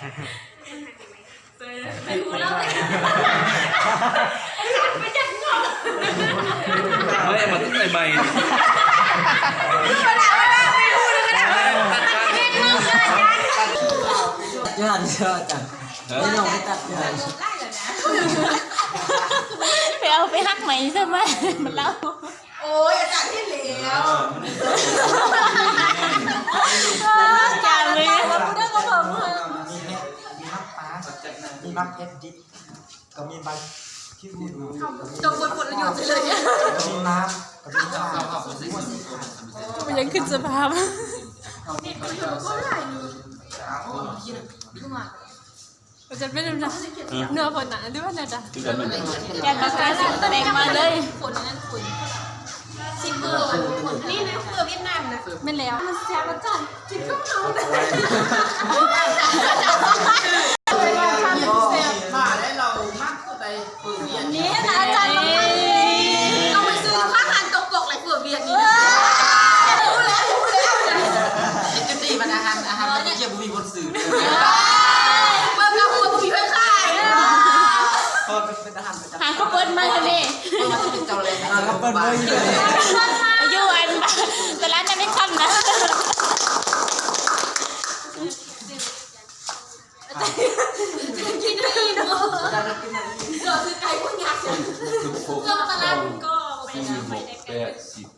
ไปหูเราเลยไม่จับงงไม่มาตั้งแต่ใหม่ย้อนเชื่อจังไม่ลงไม่ตัดเลยไปเอาไปหักไหมใช่ไหมมันเล่าโอ้ยอาจารย์ที่เหลวจางเลยแล้วพูดได้ก็พอมือมีมักปลามีมักเอ็ดดิบก็มีใบขี้หูจงบทประโยชน์เลยเนี่ยมีน้ำก็มีข้าวมันยังขึ้นสภาพมันจะเป็นอะไรเนื้อผลหนาหรือว่าเนื้อจ้ะแกงปลาคาร์แดงมาเลยผลนั้นผลซิมเบอร์นี่นะเบอร์เวียดนามนะไม่แล้วมันแซ่บจัดจิตก็เอาเลยมาได้เรามากตัวใดเปิดเวียนนี่นะอาจารย์ต้องไปซื้อข้าวทานตกกอกอะไรเปิดเวียนนี่รู้แล้วจะตีมันอาหารมันเกี่ยวกับมีคนสื่อเปิดกับหัวผีไว้ขายพอเป็นอาหารประจำหาข้าวเปิ้ลมาเลยมันจะเป็นเจ้าเลยก็เปิ้ลเลยอายุอันแต่ร้านยังไม่ค่ำนะกินดีเนาะเดี๋ยวซื้อไก่พวกยักษ์เจ้าตลาดก็ไปนะไปได้ไก่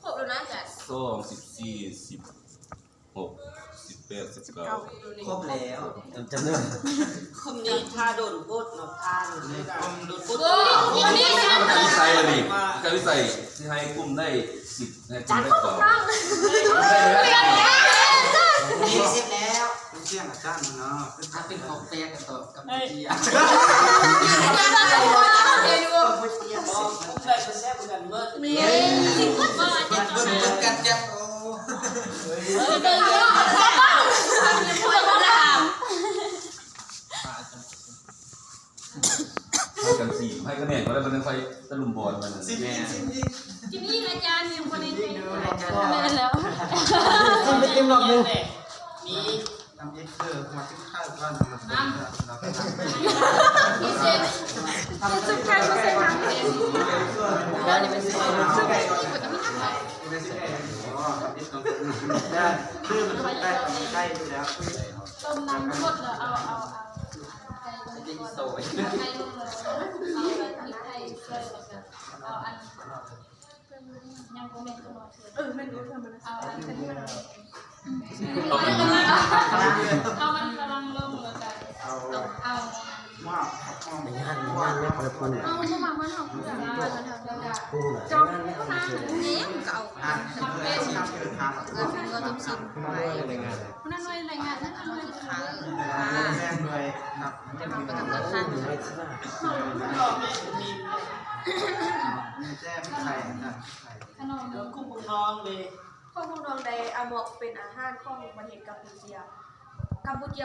ครบแล้วนะจ๊ะ12 14 16 18 19ครบแล้วจำเนื้อคมนี้ท่าโดนโคตรนกทานโดนโคตรนี่นะ วิสัยเลยดิการวิสัยที่ให้กลุ่มได้10ให้กลุ่มได้2นี่เสร็จแล้วเชี่ยงอาจารย์เนาะถ้าเป็นของแปลกกับกับเจียได้เป็นแซ่บกันเมื่อมีสิ่งก็มาจะเป็นกันจับโอ้ให้กัน4ให้คะแนนก็ได้มันไฟตะลุมบอลมันแม่จิมมี่อาจารย์ยังคนนี้แล้วคุณไปเต็มหลอดเลยมีทำเอ็กเซอร์มาจิ้มข้าวก่อนพิเศษสุดท้ายก็เสร็จแล้วแล้วนี่เป็นสิ่งที่ไก่ก่อนไม่ใช่ไก่อ๋อทำเอ็กซ์ต้องได้ชื่อมันใกล้ใกล้อยู่แล้วต้มน้ำสดเอาจะโซ่ ให้ลูกเลยเอาให้เสื้อเอาอันยังคงไม่ตัวไม่รู้ทำมันเอาอันที่มันเอามันกำลังลงแล้วกันเอาว้าวไม่ยากไม่ยากไม่พอเนี่ยเอาสมัครมันเอาผู้ใหญ่มาทำได้จบนี้เก่าทำเป็นเงินสิบนั่นเลยรายงานนั่นเลยค้างแม่เลยครับ จะมาประจำเงินค้างแจ้ไม่ใช่นะขนมกุ้งทองเลย ข้าวพุงทองแดงอาบอกเป็นอาหารของประเทศกัมพูชี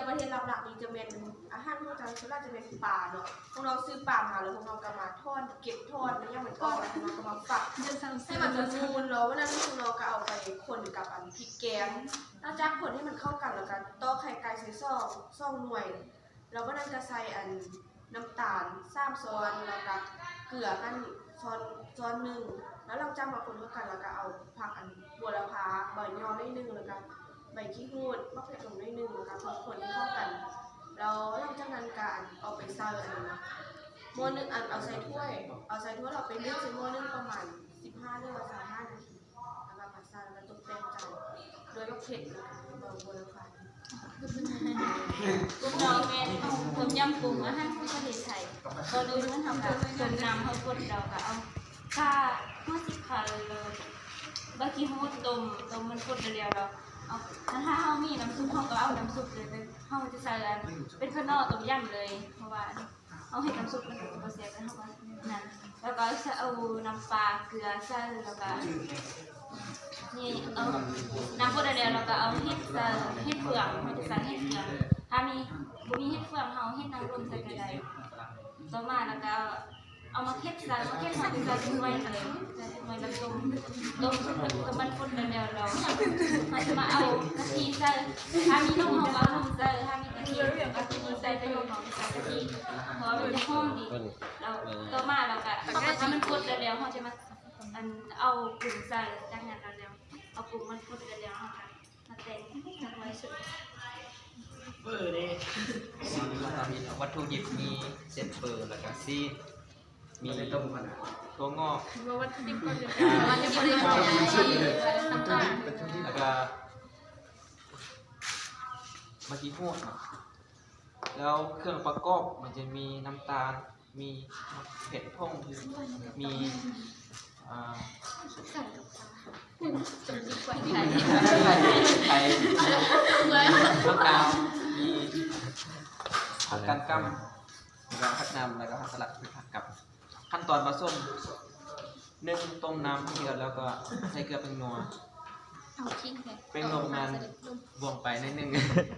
ประเทศหลักๆนี่จะเป็นอาหารพวกจังส่วนมากจะเป็นปลาเนาะพวกเราซื้อปลามาแล้วพวกเราก็มาทอดเก็บทอดแล้วยังเหมือนทอดแล้วพวกเราก็มาฝักให้มันนูนแล้ววันนั้นพวกเราก็เอาไปคนกับอันพริกแกงแล้วจากคนให้มันเข้ากันแล้วกันต้อไข่ไก่ใส่ซ่องหน่วยแล้ววันนั้นก็ใส่อันน้ำตาล3 ช้อนแล้วก็เกลือกันช้อนหนึ่งแล้วเราจ้างมาคนเข้ากันแล้วก็เอาผักอันบัวละพาใบยอได้1แล้วก็ใบขี้หูดมะเขือเทศได้1แล้วก็คนให้เข้ากันแล้วหลังจากนั้นการเอาไปใส่อันหม้อนึงอันเอาใส่ถ้วยเราไปนึ่งใส่หม้อนึงประมาณ15 หรือ25 นาทีแล้วก็ผัดใส่แล้วตกแต่งจานโดยมะเขือเทศใบบัวละพากุ้งดองแม่ต้มยำกุ้งอาหารประเทศไทยก็ดูมันทำกับต้มน้ำเขากดเราก็เอาข้า50 คันเลยบางทีเขาต้มมันกดเดียวเราเอาถ้าเขามีน้ำซุปเขาก็เอาน้ำซุปเลยเขาจะใส่เป็นข้าวหน้าต้มยำเลยเพราะว่าเอาให้น้ำซุปมันจะเสียไปเท่านั้นแล้วก็เอาน้ำปลาเกลือใส่แล้วก็นี่เอาน้ำกดเดียวเราก็เอาเห็ดเฟืองเขาจะใส่เห็ดเฟืองถ้ามีเห็ดเฟืองเขาเห็ดนางรมใส่กระไดต่อมาแล้วก็เอามาเค็ดใส่เป็นไว้เลยไว้แล้วต้มมันคนเดียวเราจะมาเอากะทิใส่ถ้ามีนมเขาก็เอานมใส่ถ้ามีกะทิก็กะทิใส่ เราต่อมาเราก็ถ้ามันกดแล้วเขาจะมาอันเอาปุ่มใส่จากนั้นแล้วเอาปุ่มมันกดแล้วเขาก็มาแต่งจากไว้สุด เบอร์เด้ วัตถุดิบมีเส้นเปิดแล้วก็ซีดมีต้มขนาดตัวงอก ว่าวัตถุดิบก็จะมันจะบริหารน้ำตาล แล้วก็เมื่อกี้พูดเนาะแล้วเครื่องประกอบมันจะมีน้ำตาลมีเผ็ดพงมีไข่มะนาวมีผักกันกั้มแล้วก็ผักนำแล้วก็ผักสลัดคือผักกับขั้นตอนผสมนึ่งต้มน้ำเดือดแล้วก็ใส่เกลือเป็นนัวเป็นนมมันบวงไปนิดนึง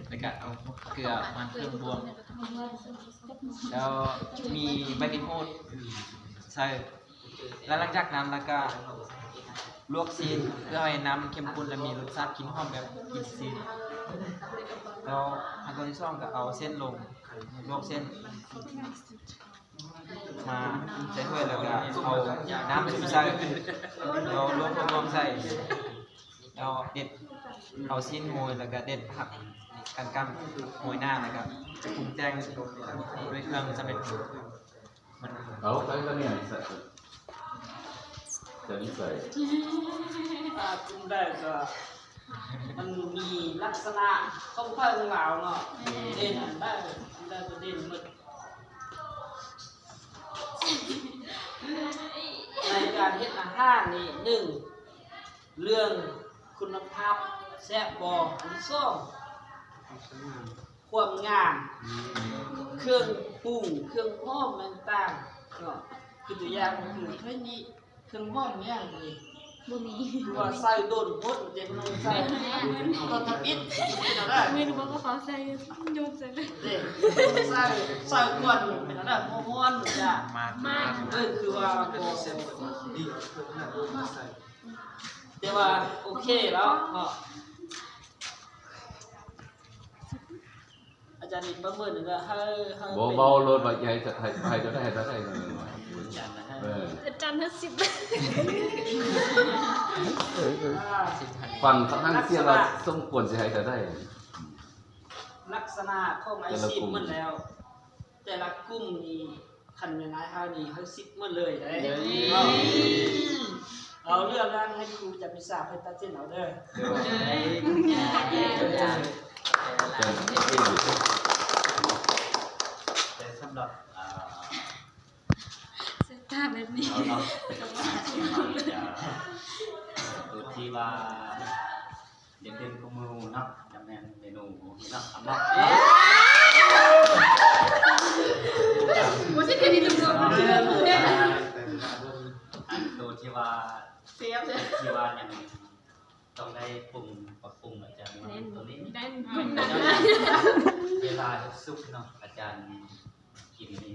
แล้วก็เอาเกลือมันเพิ่มบวงแล้วมีใบกะเพราใส่แล้วหลังจากนั้นแล้วก็ลวกซีนเพื่อให้น้ำเข้มข้นและมีรสชาติกลิ่นหอมแบบกลิ่นซีนแล้วขั้นตอนที่สองก็เอาเส้นลงลวกเส้นมาใส่ถ้วยแล้วก็เอาน้ำซุปใส่เราลวกรวมใส่เราเด็ดเอาซีนโมยแล้วก็เด็ดผักกันกั้มโมยหน้าแล้วก็ปรุงแต่งด้วยเครื่องสำเร็จรูปมัน เอาไปก็เนี่ยใส่จะนิสัย คุมได้ก็มันมีลักษณะค่อนข้างเหลาเนาะเด่นได้ประเด็นหมดในการเฮ็ดอาหารนี่หนึ่งเรื่องคุณภาพแซ่บบ่อันที่สองความงามเครื่องปรุงเครื่องหอมต่างๆเนาะคือตัวอย่างก็คือเฮ้ยนี่เครื่องหอมเนี่ยนี่ บุมี คือว่าใส่โดนพดเด็กน้องใส่ก็ทำอิดเป็นอะไร ไม่รู้ว่าเขาใส่โยนใส่เลย เด็กใส่กวนเป็นอะไรม้วนๆจ้ะ มาก คือว่าแต่ว่าโอเคแล้วก็อาจารย์นี่ประเมินว่าให้ บ่เบารถมาใหญ่จะให้จะได้จะได้หน่อย จานละ10 ฟันทั้งเสียเราสมควรจะให้จะได้ ลักษณะของไอซิมมันแล้ว แต่ละกลุ่มนี่คันยังไงเฮานี่เฮาซิปมันเลยได้เอาเรื่องนั้นให้ครูจะพิสาให้ตัดสินเอาเด้อ แต่สำหรับตาแบบนี้ เราตัวที่ว่าเด่นๆของมือเนาะจำแนนเมนูเนาะเนาะ ว่าสิเฮ็ดนี่ตัวตัวที่ว่า เสียบ ที่ว่ายังต้องได้ปรุงปรับปรุงอาจารย์ตัวนี้ ได้คุณนั่น เวลาซุปเนาะอาจารย์กินนี่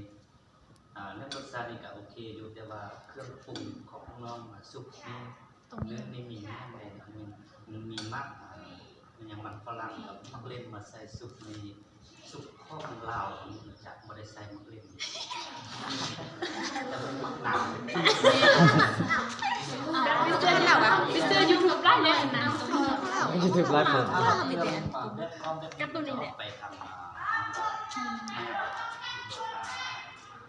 เรื่องรสชาตินี่ก็โอเคอยู่แต่ว่าเครื่องปรุงของน้องซุปนี่เนื้อนี่มีอะไรมันมีมากมันยังมันฝรั่งกับมักเล่นมาใส่ซุปในซุปข้าวลาวจากบริษัทมักเล่นแต่มันมักหนาว พี่เสื้อยูทูบไล่เลยนะ ไม่ใช่ถึงไลฟ์ผม กับตัวนี้แหละไปทำ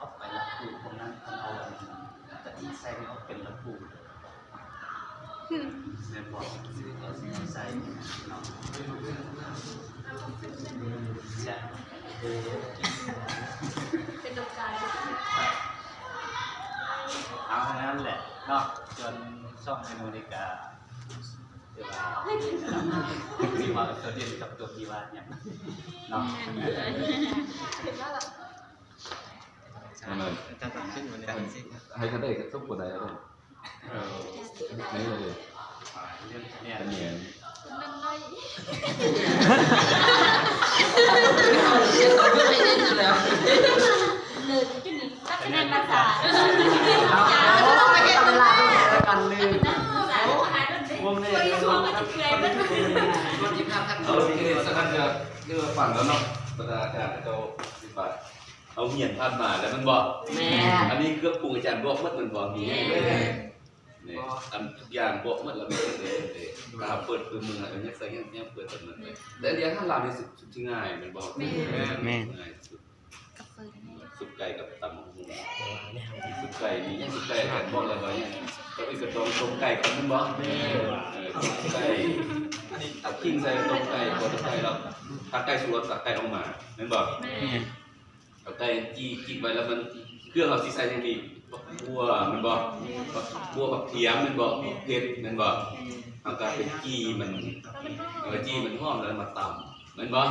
ออกไปละปูตรงนั้นเอาแต่ที่ใส่ไม่เอาเป็นละปูเรียนบอกเอาใส่เนาะใช่ เป็นดอกกาย เอาเท่านั้นแหละเนาะจนช่องเมนูนิกาที่ว่าตัวเด่นกับตัวที่ว่าเนี่ยเนาะ จะตัดขึ้นมาในวันที่ ให้เขาได้สมควรได้แล้วนี่เลย เรื่องเนี่ย อันนี้ เลยจุดนี้ก็คะแนนภาษา กันลืม วงเนี่ย คนที่พลาดทัก โอเคสักครั้งจะเรียกว่าฝันแล้วเนาะบรรดาการเจ้าสิบบาท เอาเหียนพันมาแล้วมันบอก แม่ อันนี้เครื่องปรุงอาจารย์บอกหมดมันบอกมีให้เลยนี่อันทุกอย่างบอกหมดแล้วมีเลยตาเปิดคือมืออันนี้ใส่ยังเปิดตรงนั้นเลยแต่เรียนข้างหลังนี่สุดที่ง่ายมันบอกง่ายสุดสุดไก่กับตำหูสุดไก่นี่ยังสุดไก่กันบอกแล้วว่าเนี่ยก็อีกกระตองต้มไก่กันมันบอกไก่ตักขิงใส่ต้มไก่พอต้มไก่แล้วตักไก่สุกตักไก่ออกมามันบอกเอาไก่จี้ไว้แล้วมันเครื่องเราสิใส่ยังดีบัวมันบอกบัวผักเทียมมันบอกเผ็ดมันบอกเอาการเป็นจี้มันจี้มันหอมแล้วมาตำมันบอก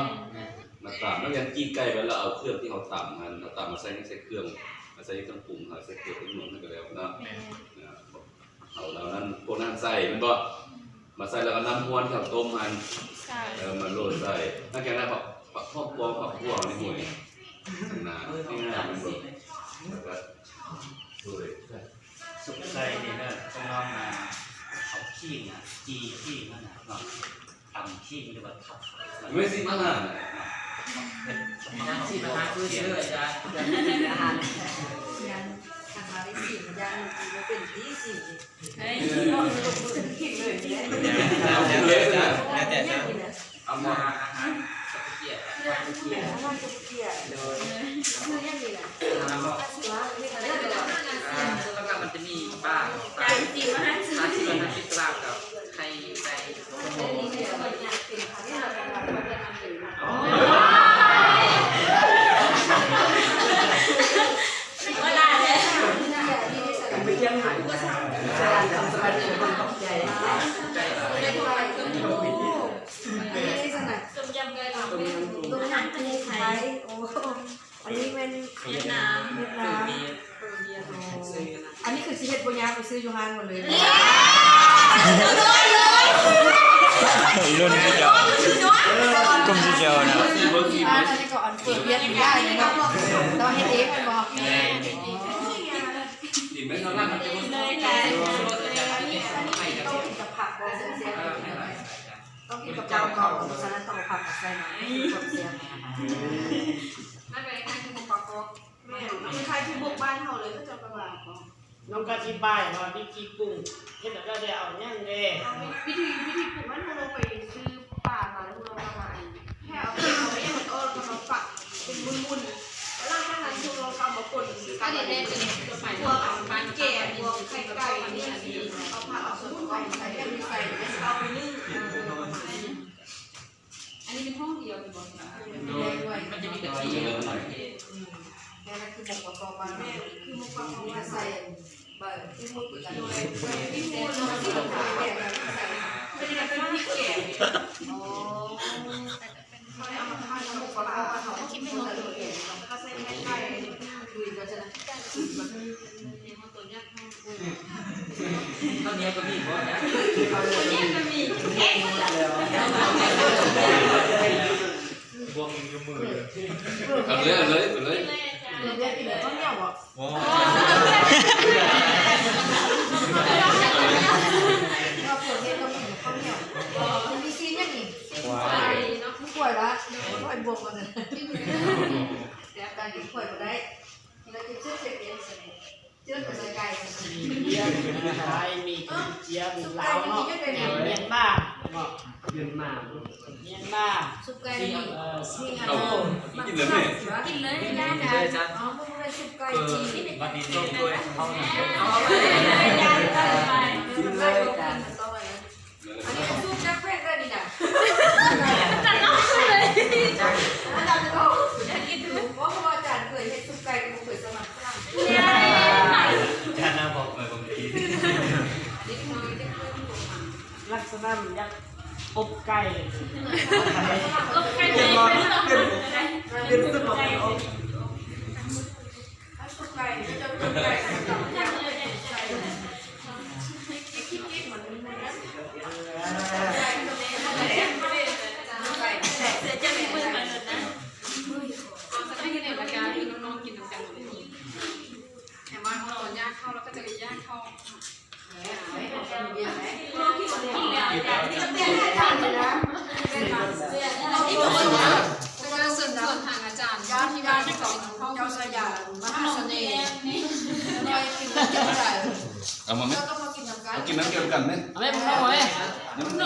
มาตำแล้วยังจี้ไก่ไว้แล้วเอาเครื่องที่เขาตำมันเอาตำมาใส่เครื่องมาใส่เครื่องปรุงเอาใส่เครื่องปรุงนั่นก็แล้วนะเอาแล้วนั้นพวกนั้นใส่มันบอกมาใส่แล้วก็น้ำม้วนกับต้มมันมาโรยใส่นั่นแค่นั้นผักพวกผักบัวในหมวยนะง่ายๆมันบอกแล้วก็สุกใส่นี่นะต้องลองมาเอาขี้นะจีขี้นั่นนะเนาะตำขี้หรือว่าทับ ไม่สิมาหา ยังสิมาหาคือเด้ออาจารย์อาหาร ยังทางมาได้สิมันยังมันเป็นที่สิ เฮ้ย คิดเลยเนี่ย แล้วแต่จะเอามาอาหารสักเกียร์ เกี่ยว่าจะเกี่ย โดย คือยังดีแหละ แล้วก็ ว่าที่มันได้แต่ละ แล้วก็มันจะมีป้า ใจจริงมาให้ซื้อ ที่มันติดกราบกับใครใคร นี่เนี่ยมันเป็นที่เราเป็นแบบว่าจะทำอยู่นะ เวลาเลย ที่น่าจะที่ได้สลับ ไปเที่ยงไหน ทำสบายเลยคนตกใจได้พอไปก็มีอันนี้ได้สนับ ต้มยำไก่หลอก ตัวน้ำปูไทยโอ้อันนี้เป็น เวียดนาม เวียดนามอันนี้คือชีวิตปัญญาไปซื้อยูฮานหมดเลย รุ่นที่เจอกลุ่มที่เจอนะ อันนี้ก็อันเปิดเวียดไม่ได้เลยเนาะต้องให้เด็กมันบอก ดิไม่ต้องนั่ง เลยแก ต้องกินกับผักบอกเสียต้องกินกับเจ้าเก่าฉะนั้นต้องผักใส่หน่อยเสีย นั่นไปนั่นคือหมูปลาโกแม่คือใครที่บุกบ้านเขาเลยก็จะประมาณ น้องก็อธิบายว่าวิธีปรุงเฮ็ดแล้วได้เอาย่างเด้ วิธีปลูกมันเราไปซื้อป่ามาแล้วเราประมาณแค่เอาไปเอาไม่หมดเอามาฝักเป็นมุนๆแล้วหลังจากนั้นเราทำมาป่นกันเด็ดๆพวกมันแก่พวกไข่ไก่นี่เอาผักเอาส่วนของใส่กันใส่เอาไปนึ่ง อันนี้เป็นห้องเดียวเป็นบอล มันจะมีกะทิ นี่คือหมูกรอบมาแม่คือหมูกรอบมาใส่เบอร์ที่หมูกันเลยที่หมูเราที่เราใส่ใส่ เป็นยังไงเป็นพริกแก่ โอ้ เขาเอามาทานหมูปลาเขาคิดไม่หมดเลยก็ใส่ไข่ คุยกันจะนะ ตอนนี้ก็มีบ่นะ นี่ก็มี บวงอยู่มือ เอาเลยเอาเลยเอาเลย เลยอาจารย์ เรียกกินข้าวเหนียวอ่ะ โอ้ เราปวดเฮ็ดเรากินข้าวเหนียวมันมีซีนยังนี่ ว้า มันป่วยละป่วยบวมกันเลยแต่การกินป่วยมาได้เรากินเชื่อเสียเองเชื่อเป็นไก่ เยี่ยมไทยมีเจียมลาวเนาะเมียนมาเนาะเมียนมา ซุปไก่นี่ซีน เอากินเลยแม่ กินเลยได้จ้ะ เลยจ้ะ อ๋อมันเป็นซุปไก่ คือ จีน วันนี้ต้องด้วยเขาหน่อย เอาเลยจ้ะไป กินเลยจ้ะอันนี้ซุปกาแฟได้นี่นะ จะน้องเลย อาจารย์เขาอยากกินดูเพราะว่าอาจารย์เคยเห็นซุปไก่กูเคยสมัครฝรั่ง เนี่ย จานน้าบอกเลยบางที เด็กน้อยเด็กน้อย ลักษณะมันยักอบไก่ ก็ใครเลยเป็นสุดใจ ซุปไก่ก็จะซุปไก่ต่างๆ ยังเลย เสือจะมีมือมันนะ เอาสักให้เนี่ยละกันคือน้องๆกินน้ำกันหมดเลยแต่ว่าเขาตอนย่างเข้าแล้วก็จะไปย่างเข้า โลกินแล้วจ้ะ นี่ก็เตี้ยให้ทานเลยนะ แต่ก็รู้สึก หาเสน่ห์ นี่ ลอยกินแล้วจะได้ เอามาไหม แล้วก็มากินน้ำกัน กินน้ำเกี่ยวกันไหม เอาแม่ผมเอาไว้